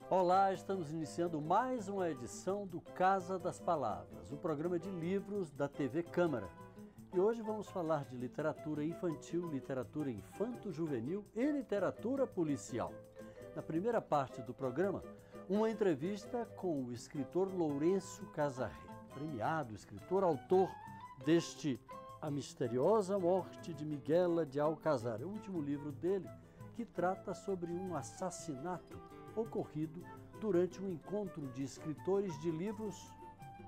Olá, estamos iniciando mais uma edição do Casa das Palavras, o programa de livros da TV Câmara. E hoje vamos falar de literatura infantil, literatura infanto-juvenil e literatura policial. Na primeira parte do programa, uma entrevista com o escritor Lourenço Casarré, premiado escritor, autor deste A Misteriosa Morte de Miguela de Alcazar, o último livro dele, que trata sobre um assassinato ocorrido durante um encontro de escritores de livros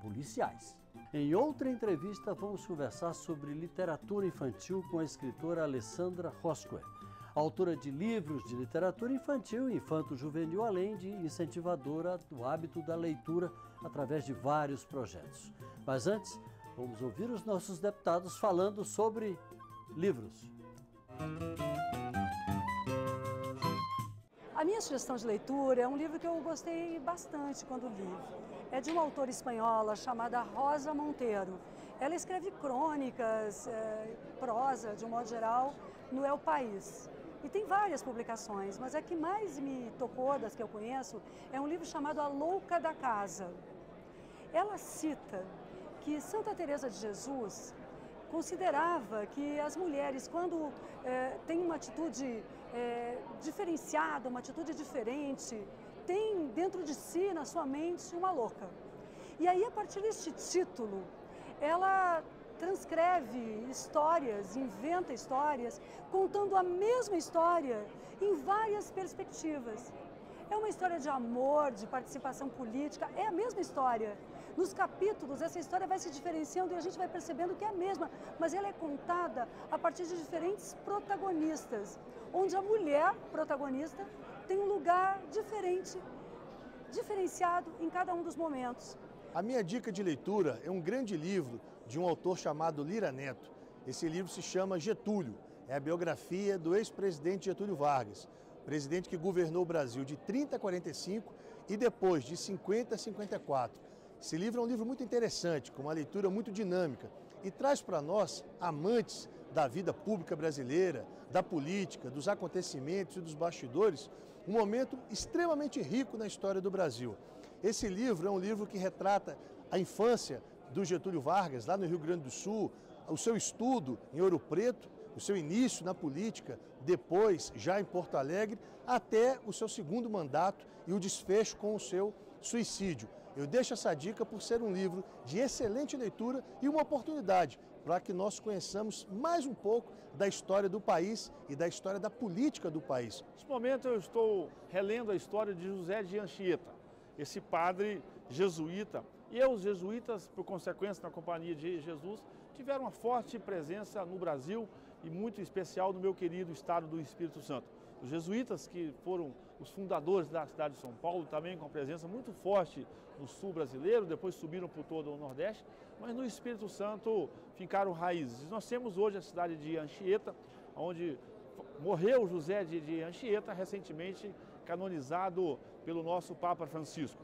policiais. Em outra entrevista, vamos conversar sobre literatura infantil com a escritora Alessandra Roscoe, autora de livros de literatura infantil e infanto-juvenil, além de incentivadora do hábito da leitura através de vários projetos. Mas antes, vamos ouvir os nossos deputados falando sobre livros. A minha sugestão de leitura é um livro que eu gostei bastante quando li. É de uma autora espanhola chamada Rosa Monteiro. Ela escreve crônicas, prosa, de um modo geral, no El País. E tem várias publicações, mas a que mais me tocou, das que eu conheço, é um livro chamado A Louca da Casa. Ela cita que Santa Teresa de Jesus considerava que as mulheres, quando têm uma atitude diferenciada, uma atitude diferente, têm dentro de si, na sua mente, uma louca. E aí, a partir deste título, ela transcreve histórias, inventa histórias, contando a mesma história em várias perspectivas. É uma história de amor, de participação política, é a mesma história. Nos capítulos, essa história vai se diferenciando e a gente vai percebendo que é a mesma, mas ela é contada a partir de diferentes protagonistas, onde a mulher protagonista tem um lugar diferente, diferenciado em cada um dos momentos. A minha dica de leitura é um grande livro de um autor chamado Lira Neto. Esse livro se chama Getúlio, é a biografia do ex-presidente Getúlio Vargas, presidente que governou o Brasil de 30 a 45 e depois de 50 a 54. Esse livro é um livro muito interessante, com uma leitura muito dinâmica e traz para nós, amantes da vida pública brasileira, da política, dos acontecimentos e dos bastidores, um momento extremamente rico na história do Brasil. Esse livro é um livro que retrata a infância do Getúlio Vargas, lá no Rio Grande do Sul, o seu estudo em Ouro Preto, o seu início na política, depois já em Porto Alegre, até o seu segundo mandato e o desfecho com o seu suicídio. Eu deixo essa dica por ser um livro de excelente leitura e uma oportunidade para que nós conheçamos mais um pouco da história do país e da história da política do país. Nesse momento eu estou relendo a história de José de Anchieta, esse padre jesuíta. E os jesuítas, por consequência, na Companhia de Jesus, tiveram uma forte presença no Brasil e muito especial no meu querido estado do Espírito Santo. Os jesuítas, que foram os fundadores da cidade de São Paulo, também com presença muito forte no sul brasileiro, depois subiram por todo o Nordeste, mas no Espírito Santo ficaram raízes. Nós temos hoje a cidade de Anchieta, onde morreu José de Anchieta, recentemente canonizado pelo nosso Papa Francisco.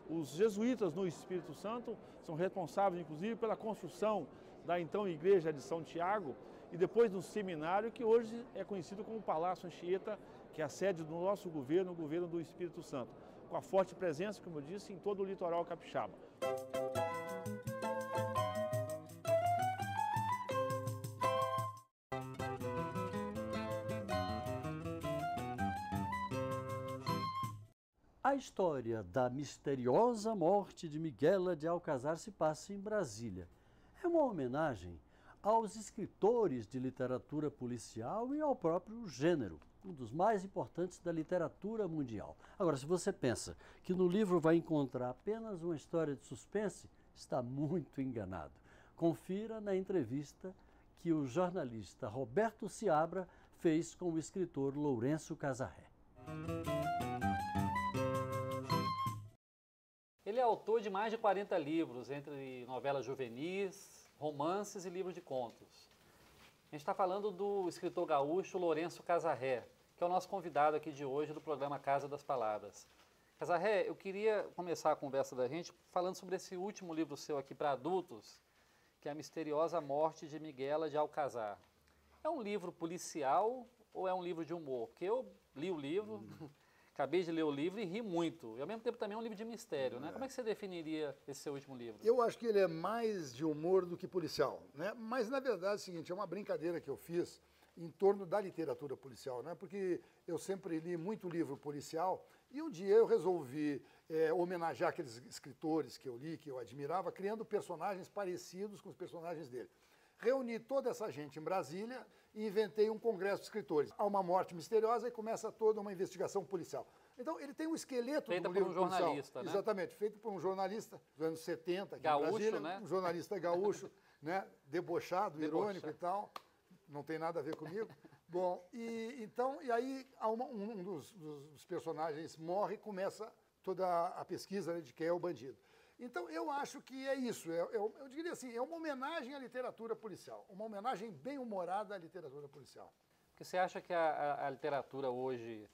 Os jesuítas no Espírito Santo são responsáveis, inclusive, pela construção da então Igreja de São Tiago e depois do seminário, que hoje é conhecido como Palácio Anchieta, que é a sede do nosso governo, o governo do Espírito Santo, com a forte presença, como eu disse, em todo o litoral capixaba. A história da misteriosa morte de Miguela de Alcazar se passa em Brasília. É uma homenagem aos escritores de literatura policial e ao próprio gênero, um dos mais importantes da literatura mundial. Agora, se você pensa que no livro vai encontrar apenas uma história de suspense, está muito enganado. Confira na entrevista que o jornalista Roberto Seabra fez com o escritor Lourenço Casarré. Ele é autor de mais de 40 livros, entre novelas juvenis, romances e livros de contos. A gente está falando do escritor gaúcho Lourenço Casarré, que é o nosso convidado aqui de hoje do programa Casa das Palavras. Casarré, eu queria começar a conversa da gente falando sobre esse último livro seu aqui para adultos, que é A Misteriosa Morte de Miguela de Alcazar. É um livro policial ou é um livro de humor? Porque eu li o livro, Acabei de ler o livro e ri muito. E ao mesmo tempo também é um livro de mistério, né? Como é que você definiria esse seu último livro? Eu acho que ele é mais de humor do que policial, né? Mas na verdade é o seguinte, é uma brincadeira que eu fiz em torno da literatura policial, né? Porque eu sempre li muito livro policial e um dia eu resolvi homenagear aqueles escritores que eu li, que eu admirava, criando personagens parecidos com os personagens dele. Reuni toda essa gente em Brasília e inventei um congresso de escritores. Há uma morte misteriosa e começa toda uma investigação policial. Então, ele tem um esqueleto feita do livro por um jornalista, policial. né? Exatamente, feito por um jornalista dos anos 70, aqui gaúcho, em Brasília, né? Um jornalista gaúcho, né? Debochado, irônico e tal. Não tem nada a ver comigo. Bom, e aí um dos personagens morre e começa toda a pesquisa, né, de quem é o bandido. Então, eu acho que é isso. Eu diria assim, é uma homenagem à literatura policial. Uma homenagem bem humorada à literatura policial. Porque você acha que a literatura hoje,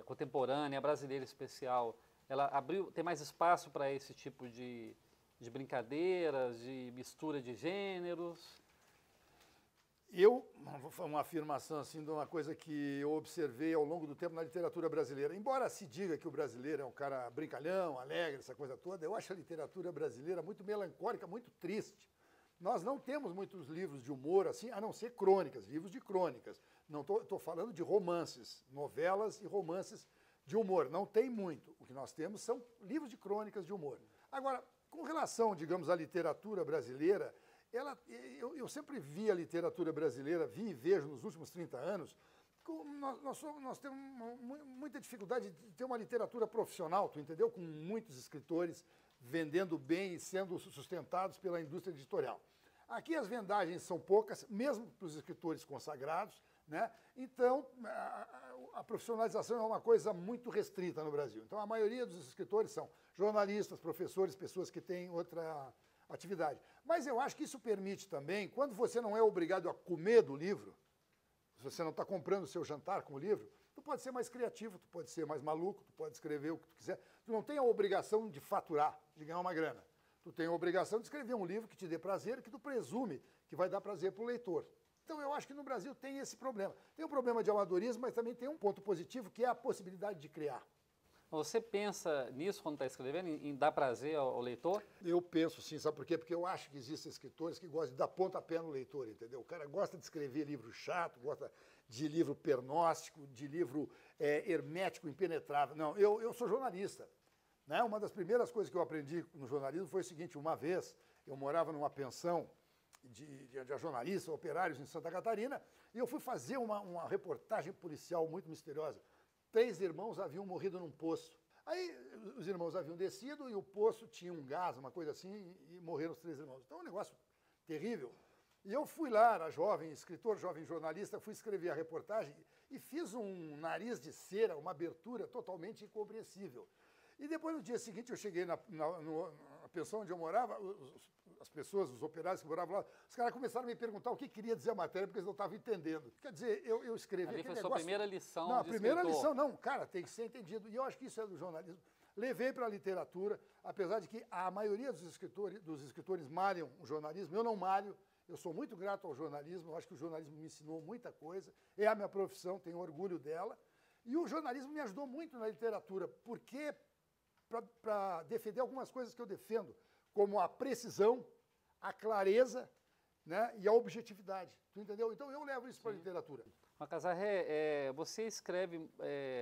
contemporânea, brasileira em especial, ela tem mais espaço para esse tipo de brincadeiras, de mistura de gêneros? Uma afirmação assim de uma coisa que eu observei ao longo do tempo na literatura brasileira. Embora se diga que o brasileiro é um cara brincalhão, alegre, essa coisa toda, eu acho a literatura brasileira muito melancólica, muito triste. Nós não temos muitos livros de humor assim, a não ser crônicas, livros de crônicas. Não estou falando de romances, novelas e romances de humor. Não tem muito. O que nós temos são livros de crônicas de humor. Agora, com relação, digamos, à literatura brasileira, eu sempre vi a literatura brasileira, vi e vejo nos últimos 30 anos, nós temos muita dificuldade de ter uma literatura profissional, tu entendeu? Com muitos escritores vendendo bem e sendo sustentados pela indústria editorial. Aqui as vendagens são poucas, mesmo para os escritores consagrados, né? Então, a profissionalização é uma coisa muito restrita no Brasil. Então, a maioria dos escritores são jornalistas, professores, pessoas que têm outra atividade. Mas eu acho que isso permite também, quando você não é obrigado a comer do livro, se você não está comprando o seu jantar com o livro, tu pode ser mais criativo, tu pode ser mais maluco, tu pode escrever o que tu quiser. Tu não tem a obrigação de faturar, de ganhar uma grana. Tu tem a obrigação de escrever um livro que te dê prazer, que tu presume que vai dar prazer para o leitor. Então eu acho que no Brasil tem esse problema. Tem um problema de amadorismo, mas também tem um ponto positivo, que é a possibilidade de criar. Você pensa nisso quando está escrevendo, em dar prazer ao leitor? Eu penso sim, sabe por quê? Porque eu acho que existem escritores que gostam de dar pontapé no leitor, entendeu? O cara gosta de escrever livro chato, gosta de livro pernóstico, de livro hermético, impenetrável. Não, eu sou jornalista, né? Uma das primeiras coisas que eu aprendi no jornalismo foi o seguinte: uma vez eu morava numa pensão de jornalistas, operários em Santa Catarina, e eu fui fazer uma reportagem policial muito misteriosa. 3 irmãos haviam morrido num poço. Aí os irmãos haviam descido e o poço tinha um gás, uma coisa assim, e morreram os 3 irmãos. Então é um negócio terrível. E eu fui lá, era jovem escritor, jovem jornalista, fui escrever a reportagem e fiz um nariz de cera, uma abertura totalmente incompreensível. E depois, no dia seguinte, eu cheguei na pensão onde eu morava, as pessoas, os operários que moravam lá, os caras começaram a me perguntar o que queria dizer a matéria, porque eles não estavam entendendo. Quer dizer, eu escrevi Ali aquele foi a sua negócio... primeira lição Não, a de primeira escritor. lição não, cara, tem que ser entendido. E eu acho que isso é do jornalismo. Levei para a literatura, apesar de que a maioria dos escritores malham o jornalismo, eu não malho. Eu sou muito grato ao jornalismo, eu acho que o jornalismo me ensinou muita coisa, é a minha profissão, tenho orgulho dela. E o jornalismo me ajudou muito na literatura, porque para defender algumas coisas que eu defendo, como a precisão, a clareza, né, e a objetividade. Tu entendeu? Então eu levo isso para a literatura. Mas Casarré, você escreve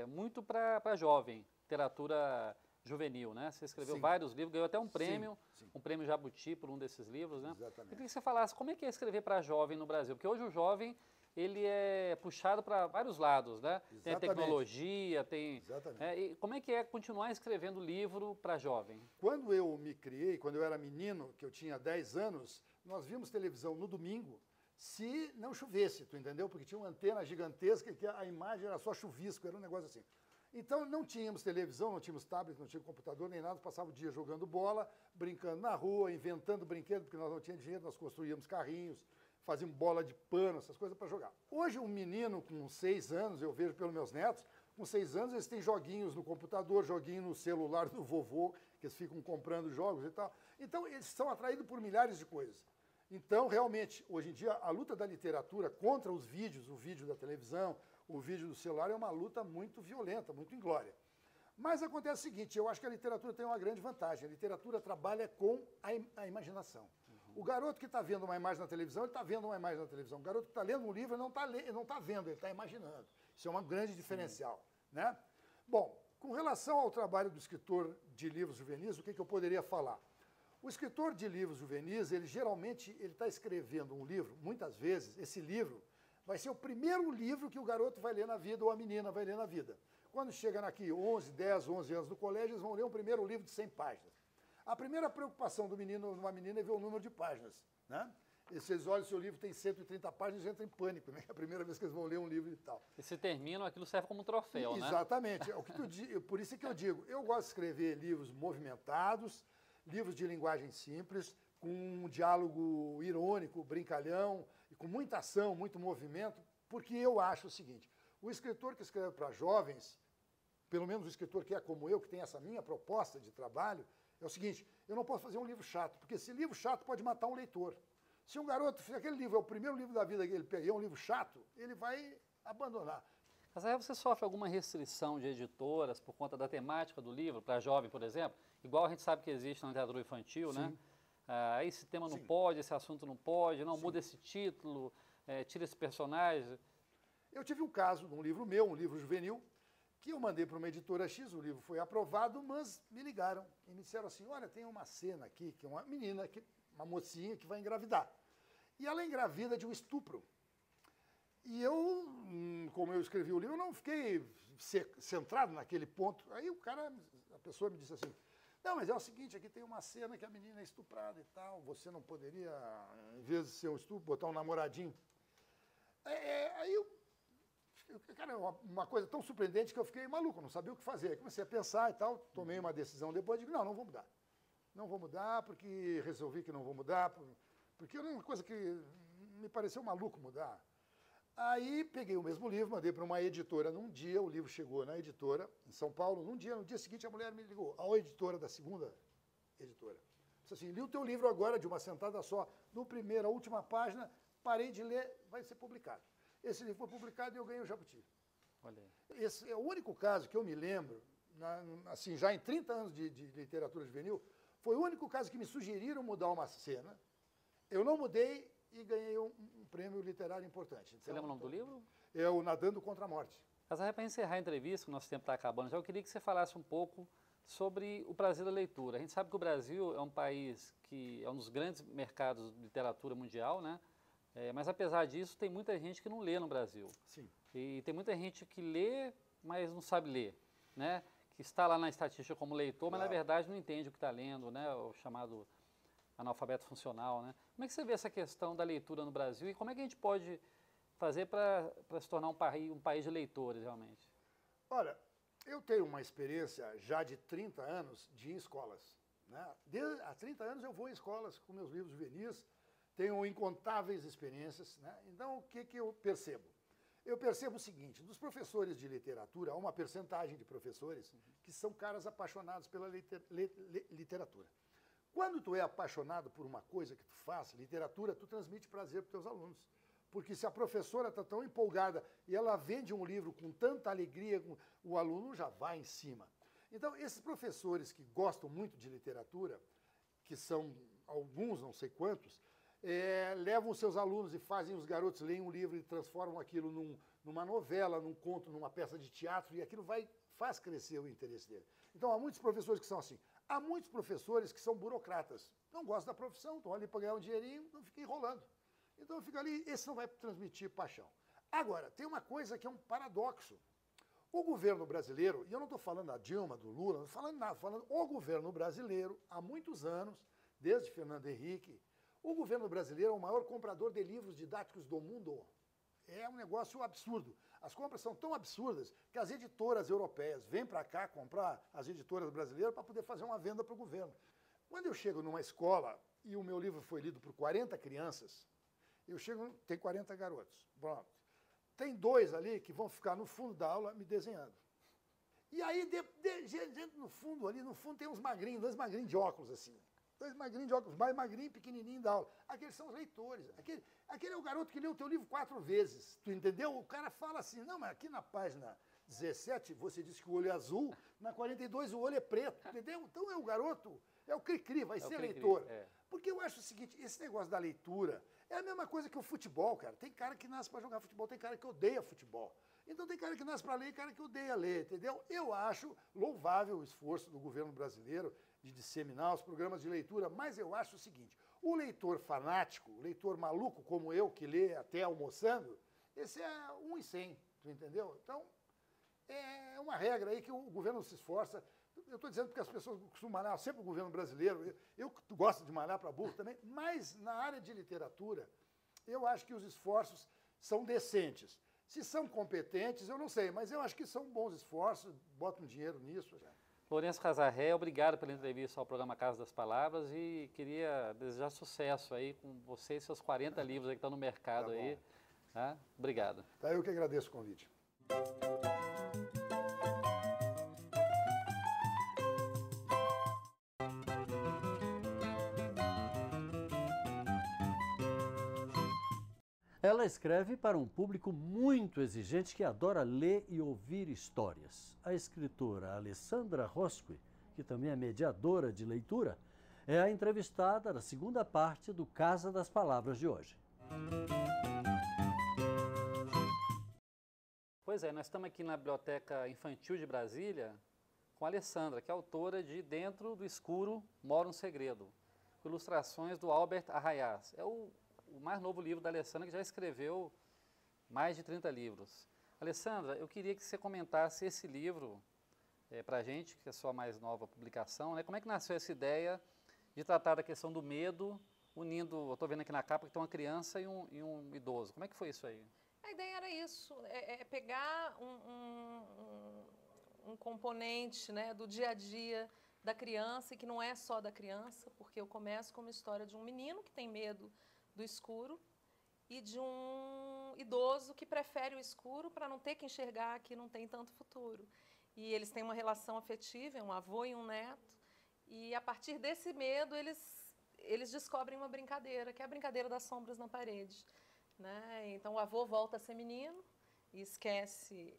muito para jovem, literatura juvenil, né? Você escreveu Sim. vários livros, ganhou até um prêmio, sim. um prêmio Jabuti por um desses livros, né? Exatamente. Eu queria que você falasse como é que é escrever para jovem no Brasil, porque hoje o jovem ele é puxado para vários lados, né? Exatamente. Tem a tecnologia, tem... Exatamente. E como é que é continuar escrevendo livro para jovem? Quando eu me criei, quando eu era menino, que eu tinha 10 anos, nós vimos televisão no domingo, se não chovesse, tu entendeu? Porque tinha uma antena gigantesca que a imagem era só chuvisco, era um negócio assim. Então não tínhamos televisão, não tínhamos tablet, não tínhamos computador nem nada, passava o dia jogando bola, brincando na rua, inventando brinquedos, porque nós não tínhamos dinheiro, nós construíamos carrinhos, fazíamos bola de pano, essas coisas para jogar. Hoje um menino com 6 anos, eu vejo pelos meus netos, com 6 anos eles têm joguinhos no computador, joguinho no celular do vovô, que eles ficam comprando jogos e tal. Então eles são atraídos por milhares de coisas. Então, realmente, hoje em dia, a luta da literatura contra os vídeos, o vídeo da televisão, o vídeo do celular, é uma luta muito violenta, muito inglória. Mas acontece o seguinte, eu acho que a literatura tem uma grande vantagem. A literatura trabalha com a imaginação. O garoto que está vendo uma imagem na televisão, ele está vendo uma imagem na televisão. O garoto que está lendo um livro, ele não está vendo, ele está imaginando. Isso é um grande diferencial. Né? Bom, com relação ao trabalho do escritor de livros juvenis, o que eu poderia falar? O escritor de livros juvenis, ele geralmente está escrevendo um livro, muitas vezes, esse livro vai ser o primeiro livro que o garoto vai ler na vida ou a menina vai ler na vida. Quando chega aqui 10, 11 anos no colégio, eles vão ler um primeiro livro de 100 páginas. A primeira preocupação do menino ou de uma menina é ver o número de páginas. Né? E se eles olham o seu livro tem 130 páginas, eles entram em pânico, né? É a primeira vez que eles vão ler um livro e tal. E se terminam, aquilo serve como troféu, né? Exatamente. É o que por isso é que eu digo, eu gosto de escrever livros movimentados, livros de linguagem simples, com um diálogo irônico, brincalhão, e com muita ação, muito movimento, porque eu acho o seguinte, o escritor que escreve para jovens, pelo menos o escritor que é como eu, que tem essa minha proposta de trabalho, é o seguinte, eu não posso fazer um livro chato, porque esse livro chato pode matar um leitor. Se um garoto, se aquele livro é o primeiro livro da vida que ele pega, é um livro chato, ele vai abandonar. Mas aí você sofre alguma restrição de editoras por conta da temática do livro, para jovem, por exemplo? Igual a gente sabe que existe na literatura infantil, Sim. né? Esse tema não Sim. pode, esse assunto não pode, não Sim. muda esse título, tira esse personagem. Eu tive um caso de um livro meu, um livro juvenil, que eu mandei para uma editora X, o livro foi aprovado, mas me ligaram e me disseram assim, olha, tem uma cena aqui, que é uma menina, uma mocinha que vai engravidar. E ela engravida de um estupro. E eu, como eu escrevi o livro, eu não fiquei centrado naquele ponto. Aí a pessoa me disse assim, não, mas é o seguinte, aqui tem uma cena que a menina é estuprada e tal, você não poderia, em vez de ser um estupro, botar um namoradinho? Cara, uma coisa tão surpreendente que eu fiquei maluco, não sabia o que fazer. Aí comecei a pensar e tal, tomei uma decisão depois, digo, não vou mudar. Não vou mudar porque resolvi que não vou mudar, porque era uma coisa que me pareceu maluco mudar. Aí peguei o mesmo livro, mandei para uma editora num dia, o livro chegou na editora, em São Paulo, no dia seguinte a mulher me ligou, a editora da segunda editora. Disse assim, li o teu livro agora de uma sentada só, no primeiro, a última página, parei de ler, vai ser publicado. Esse livro foi publicado e eu ganhei o Jabuti. Olha aí. Esse é o único caso que eu me lembro, assim, já em 30 anos de literatura juvenil, foi o único caso que me sugeriram mudar uma cena. Eu não mudei e ganhei um prêmio literário importante. Você lembra o nome do livro? É o Nadando contra a Morte. Casarré, para encerrar a entrevista, que o nosso tempo está acabando já, eu queria que você falasse um pouco sobre o prazer da leitura. A gente sabe que o Brasil é um país que é um dos grandes mercados de literatura mundial, né? Mas apesar disso, tem muita gente que não lê no Brasil. Sim. E tem muita gente que lê, mas não sabe ler, né? Que está lá na estatística como leitor, mas na verdade não entende o que está lendo, né? O chamado analfabeto funcional, né? Como é que você vê essa questão da leitura no Brasil e como é que a gente pode fazer para se tornar um país de leitores, realmente? Olha, eu tenho uma experiência já de 30 anos de ir em escolas. Né? Há 30 anos eu vou em escolas com meus livros juvenis, tenho incontáveis experiências. Né? Então, o que eu percebo? Eu percebo o seguinte, dos professores de literatura, há uma percentagem de professores que são caras apaixonados pela literatura. Quando tu é apaixonado por uma coisa que tu faz, literatura, tu transmite prazer para os teus alunos. Porque se a professora está tão empolgada e ela vende um livro com tanta alegria, o aluno já vai em cima. Então, esses professores que gostam muito de literatura, que são alguns, não sei quantos, levam os seus alunos e fazem os garotos lerem um livro e transformam aquilo numa novela, num conto, numa peça de teatro, e aquilo faz crescer o interesse dele. Então, há muitos professores que são assim. Há muitos professores que são burocratas, não gostam da profissão, estão ali para ganhar um dinheirinho, não ficam enrolando. Então, fica ali, esse não vai transmitir paixão. Agora, tem uma coisa que é um paradoxo. O governo brasileiro, e eu não estou falando da Dilma, do Lula, não estou falando nada, falando o governo brasileiro, há muitos anos, desde Fernando Henrique, o governo brasileiro é o maior comprador de livros didáticos do mundo. É um negócio absurdo. As compras são tão absurdas que as editoras europeias vêm para cá comprar as editoras brasileiras para poder fazer uma venda para o governo. Quando eu chego numa escola e o meu livro foi lido por 40 crianças, eu chego, tem 40 garotos. Pronto. Tem 2 ali que vão ficar no fundo da aula me desenhando. E aí, no fundo tem uns magrinhos, 2 magrinhos de óculos assim. 2 magrinhos de óculos, mais magrinho, pequenininho da aula. Aqueles são os leitores. Aquele é o garoto que leu o teu livro 4 vezes. Tu entendeu? O cara fala assim, não, mas aqui na página 17 você disse que o olho é azul, na 42 o olho é preto, entendeu? Então é o garoto, é o cri-cri, vai ser leitor. Porque eu acho o seguinte, esse negócio da leitura é a mesma coisa que o futebol, cara. Tem cara que nasce para jogar futebol, tem cara que odeia futebol. Então tem cara que nasce para ler e cara que odeia ler, entendeu? Eu acho louvável o esforço do governo brasileiro de disseminar os programas de leitura, mas eu acho o seguinte, o leitor fanático, o leitor maluco como eu, que lê até almoçando, esse é 1 em 100, tu entendeu? Então, é uma regra aí que o governo se esforça. Eu estou dizendo porque as pessoas costumam malhar sempre o governo brasileiro, eu gosto de malhar para burro também, mas na área de literatura, eu acho que os esforços são decentes. Se são competentes, eu não sei, mas eu acho que são bons esforços, botam dinheiro nisso. Lourenço Casarré, obrigado pela entrevista ao programa Casa das Palavras e queria desejar sucesso aí com você e seus 40 livros aí que estão no mercado aí. Tá? Obrigado. Tá, eu que agradeço o convite. Ela escreve para um público muito exigente que adora ler e ouvir histórias. A escritora Alessandra Rosqui, que também é mediadora de leitura, é a entrevistada da segunda parte do Casa das Palavras de hoje. Pois é, nós estamos aqui na Biblioteca Infantil de Brasília com a Alessandra, que é autora de Dentro do Escuro Mora um Segredo, com ilustrações do Albert Arraiás. É o mais novo livro da Alessandra, que já escreveu mais de 30 livros. Alessandra, eu queria que você comentasse esse livro para a gente, que é a sua mais nova publicação, né? Como é que nasceu essa ideia de tratar da questão do medo, unindo, eu estou vendo aqui na capa que tem uma criança e um idoso. Como é que foi isso aí? A ideia era isso, pegar um componente, né, do dia a dia da criança, e que não é só da criança, porque eu começo com uma história de um menino que tem medo do escuro e de um idoso que prefere o escuro para não ter que enxergar que não tem tanto futuro. E eles têm uma relação afetiva, é um avô e um neto, e a partir desse medo eles descobrem uma brincadeira, que é a brincadeira das sombras na parede. Né? Então o avô volta a ser menino e esquece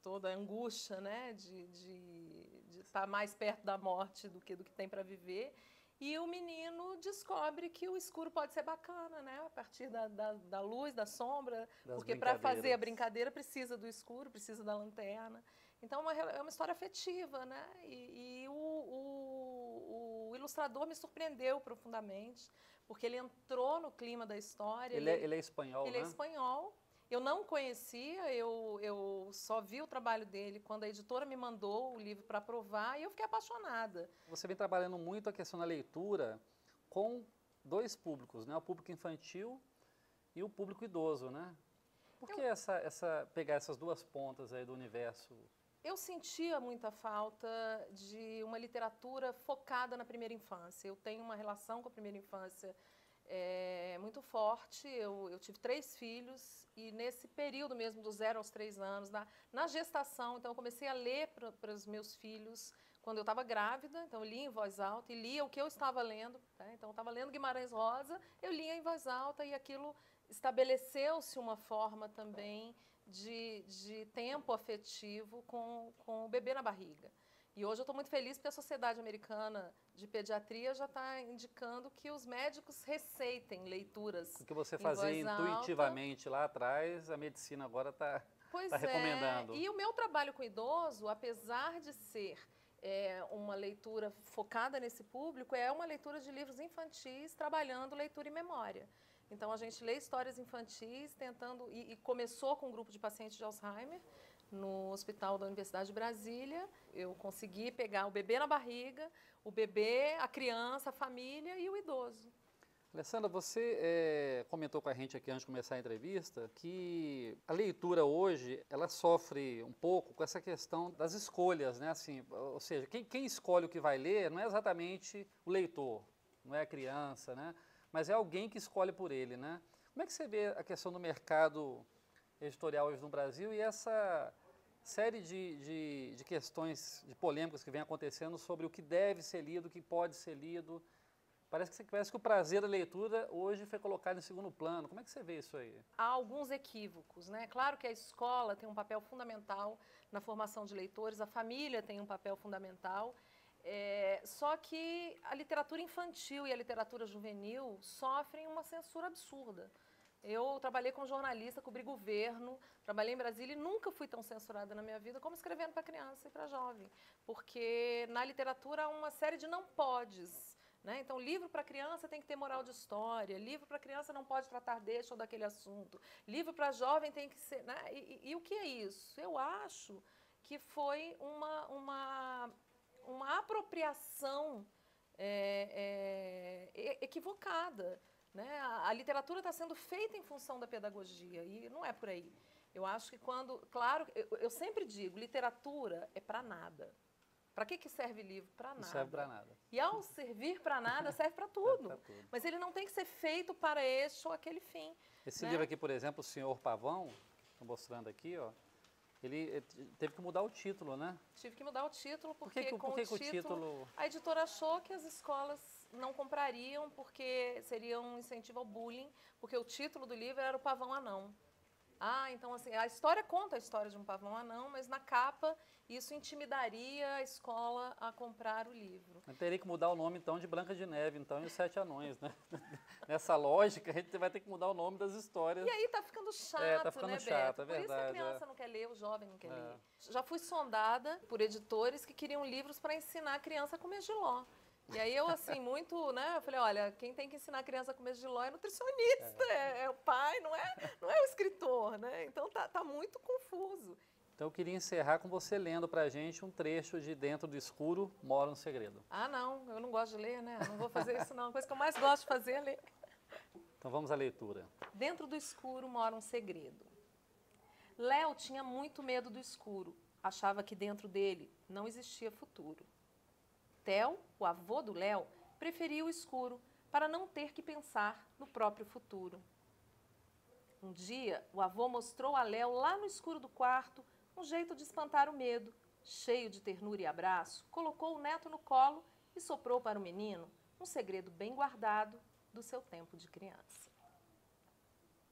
toda a angústia, né, de estar mais perto da morte do que tem para viver. E o menino descobre que o escuro pode ser bacana, né? A partir da luz, da sombra, porque para fazer a brincadeira precisa do escuro, precisa da lanterna. Então é uma história afetiva, né? E o ilustrador me surpreendeu profundamente, porque ele entrou no clima da história. Ele é espanhol, Ele né? é espanhol. Eu não conhecia, eu só vi o trabalho dele quando a editora me mandou o livro para aprovar e eu fiquei apaixonada. Você vem trabalhando muito a questão da leitura com dois públicos, né? O público infantil e o público idoso, né? Por que pegar essas duas pontas aí do universo? Eu sentia muita falta de uma literatura focada na primeira infância. Eu tenho uma relação com a primeira infância muito forte. Eu tive 3 filhos e nesse período mesmo, dos 0 aos 3 anos, na gestação, então eu comecei a ler para os meus filhos quando eu estava grávida, então eu lia em voz alta e lia o que eu estava lendo. Tá? Então eu estava lendo Guimarães Rosa, eu lia em voz alta e aquilo estabeleceu-se uma forma também de tempo afetivo com o bebê na barriga. E hoje eu estou muito feliz porque a Sociedade Americana de Pediatria já está indicando que os médicos receitem leituras. O que você fazia intuitivamente lá atrás, a medicina agora está recomendando. E o meu trabalho com idoso, apesar de ser uma leitura focada nesse público, é uma leitura de livros infantis trabalhando leitura e memória. Então a gente lê histórias infantis tentando, e começou com um grupo de pacientes de Alzheimer, no hospital da Universidade de Brasília. Eu consegui pegar o bebê na barriga, o bebê, a criança, a família e o idoso. Alessandra, você comentou com a gente aqui antes de começar a entrevista que a leitura hoje, ela sofre um pouco com essa questão das escolhas, né? Assim, ou seja, quem escolhe o que vai ler não é exatamente o leitor, não é a criança, né? Mas é alguém que escolhe por ele, né? Como é que você vê a questão do mercado editorial hoje no Brasil e essa série de questões, de polêmicas que vem acontecendo sobre o que deve ser lido, o que pode ser lido, Parece que o prazer da leitura hoje foi colocado em segundo plano. Como é que você vê isso aí? Há alguns equívocos, né? Claro que a escola tem um papel fundamental na formação de leitores, a família tem um papel fundamental, só que a literatura infantil e a literatura juvenil sofrem uma censura absurda. Eu trabalhei como jornalista, cobri governo, trabalhei em Brasília e nunca fui tão censurada na minha vida como escrevendo para criança e para jovem, porque na literatura há uma série de não podes. Né? Então, livro para criança tem que ter moral de história, livro para criança não pode tratar deste ou daquele assunto, livro para jovem tem que ser... Né? E o que é isso? Eu acho que foi uma apropriação equivocada. Né? A literatura está sendo feita em função da pedagogia e não é por aí. Eu acho que quando... Claro, eu sempre digo, literatura é para nada. Para que serve livro? Para nada. Não serve para nada. E ao servir para nada, serve para tudo. Serve pra tudo. Mas ele não tem que ser feito para este ou aquele fim. Esse né? livro aqui, por exemplo, O Senhor Pavão, estou mostrando aqui, ó, ele teve que mudar o título, né? Tive que mudar o título, porque Por que o título... A editora achou que as escolas não comprariam, porque seria um incentivo ao bullying, porque o título do livro era O Pavão Anão. Então assim, a história conta a história de um pavão anão, mas na capa isso intimidaria a escola a comprar o livro. Eu teria que mudar o nome, então, de Branca de Neve, então, e os Sete Anões, né? Nessa lógica, a gente vai ter que mudar o nome das histórias. E aí tá ficando chato, tá ficando né, chato, Beto? é verdade. Por isso que a criança não quer ler, o jovem não quer ler. Já fui sondada por editores que queriam livros para ensinar a criança a comer jiló. E aí eu, assim, muito, né, eu falei, olha, quem tem que ensinar a criança a comer jiló é nutricionista, é o pai, não é o escritor, né? Então tá muito confuso. Então eu queria encerrar com você lendo pra gente um trecho de Dentro do Escuro Mora um Segredo. Não, eu não gosto de ler, né? Não vou fazer isso não. A coisa que eu mais gosto de fazer é ler. Então vamos à leitura. Dentro do escuro mora um segredo. Léo tinha muito medo do escuro. Achava que dentro dele não existia futuro. Theo, o avô do Léo, preferia o escuro para não ter que pensar no próprio futuro. Um dia, o avô mostrou a Léo lá no escuro do quarto um jeito de espantar o medo. Cheio de ternura e abraço, colocou o neto no colo e soprou para o menino um segredo bem guardado do seu tempo de criança.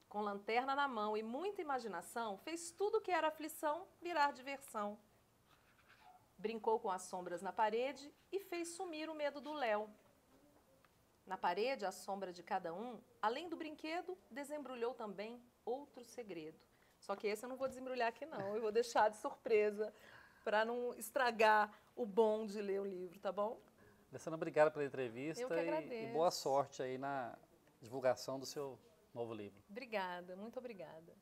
Com lanterna na mão e muita imaginação, fez tudo o que era aflição virar diversão. Brincou com as sombras na parede e fez sumir o medo do Léo. Na parede, à sombra de cada um, além do brinquedo, desembrulhou também outro segredo. Só que esse eu não vou desembrulhar aqui não, eu vou deixar de surpresa para não estragar o bom de ler o livro, tá bom? Alessandra, obrigado pela entrevista eu que agradeço. E boa sorte aí na divulgação do seu novo livro. Obrigada, muito obrigada.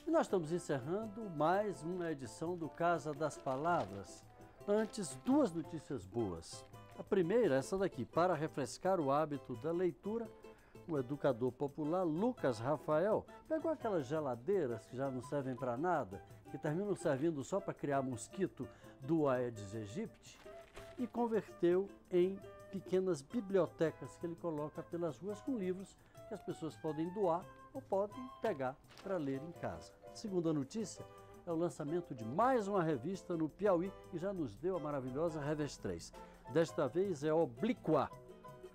E nós estamos encerrando mais uma edição do Casa das Palavras. Antes, duas notícias boas. A primeira, essa daqui, para refrescar o hábito da leitura, o educador popular Lucas Rafael pegou aquelas geladeiras que já não servem para nada, que terminam servindo só para criar mosquito do Aedes aegypti, e converteu em pequenas bibliotecas que ele coloca pelas ruas com livros que as pessoas podem doar ou podem pegar para ler em casa. Segunda notícia é o lançamento de mais uma revista no Piauí, que já nos deu a maravilhosa Revés 3. Desta vez é Obliquar,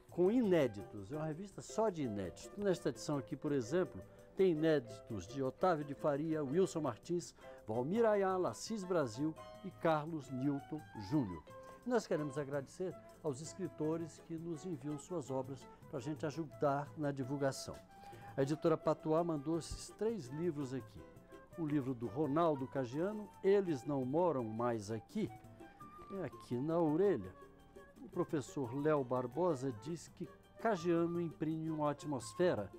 com inéditos, é uma revista só de inéditos. Nesta edição aqui, por exemplo, tem inéditos de Otávio de Faria, Wilson Martins, Valmir Ayala, Assis Brasil e Carlos Newton Júnior. Nós queremos agradecer aos escritores que nos enviam suas obras para a gente ajudar na divulgação. A editora Patuá mandou esses 3 livros aqui. O livro do Ronaldo Cagiano, Eles Não Moram Mais Aqui, é aqui na orelha. O professor Léo Barbosa diz que Cagiano imprime uma atmosfera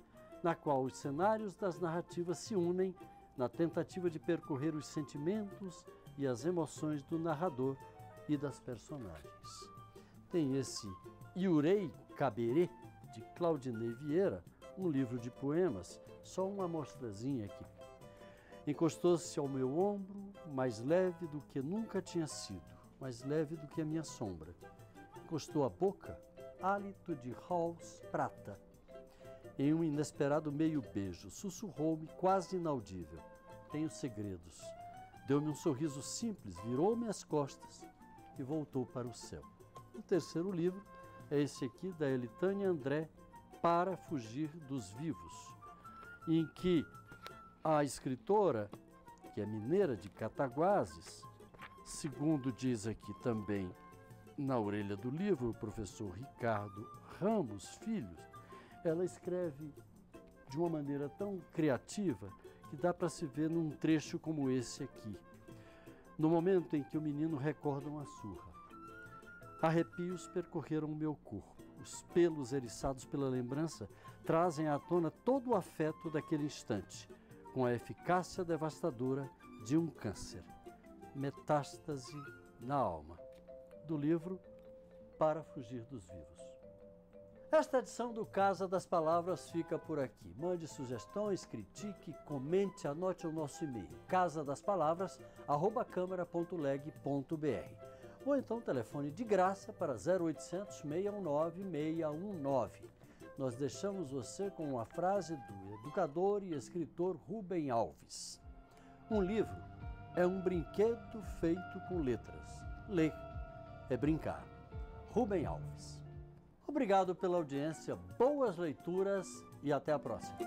na qual os cenários das narrativas se unem na tentativa de percorrer os sentimentos e as emoções do narrador e das personagens. Tem esse Iurei Caberê, de Claudinei Vieira, um livro de poemas, só uma amostrazinha aqui. Encostou-se ao meu ombro, mais leve do que nunca tinha sido, mais leve do que a minha sombra. Encostou a boca, hálito de Halls prata. Em um inesperado meio beijo, sussurrou-me quase inaudível. Tenho segredos. Deu-me um sorriso simples, virou-me as costas e voltou para o céu. O terceiro livro é esse aqui da Elitânia André, Para Fugir dos Vivos, em que a escritora, que é mineira de Cataguases, segundo diz aqui também na orelha do livro o professor Ricardo Ramos Filhos, ela escreve de uma maneira tão criativa que dá para se ver num trecho como esse aqui. No momento em que o menino recorda uma surra, arrepios percorreram o meu corpo. Os pelos eriçados pela lembrança trazem à tona todo o afeto daquele instante, com a eficácia devastadora de um câncer. Metástase na alma. Do livro Para Fugir dos Vivos. Esta edição do Casa das Palavras fica por aqui. Mande sugestões, critique, comente, anote o nosso e-mail, casadaspalavras@câmara.leg.br. Ou então telefone de graça para 0800 619 619. Nós deixamos você com uma frase do educador e escritor Rubem Alves. Um livro é um brinquedo feito com letras. Ler é brincar. Rubem Alves. Obrigado pela audiência, boas leituras e até a próxima.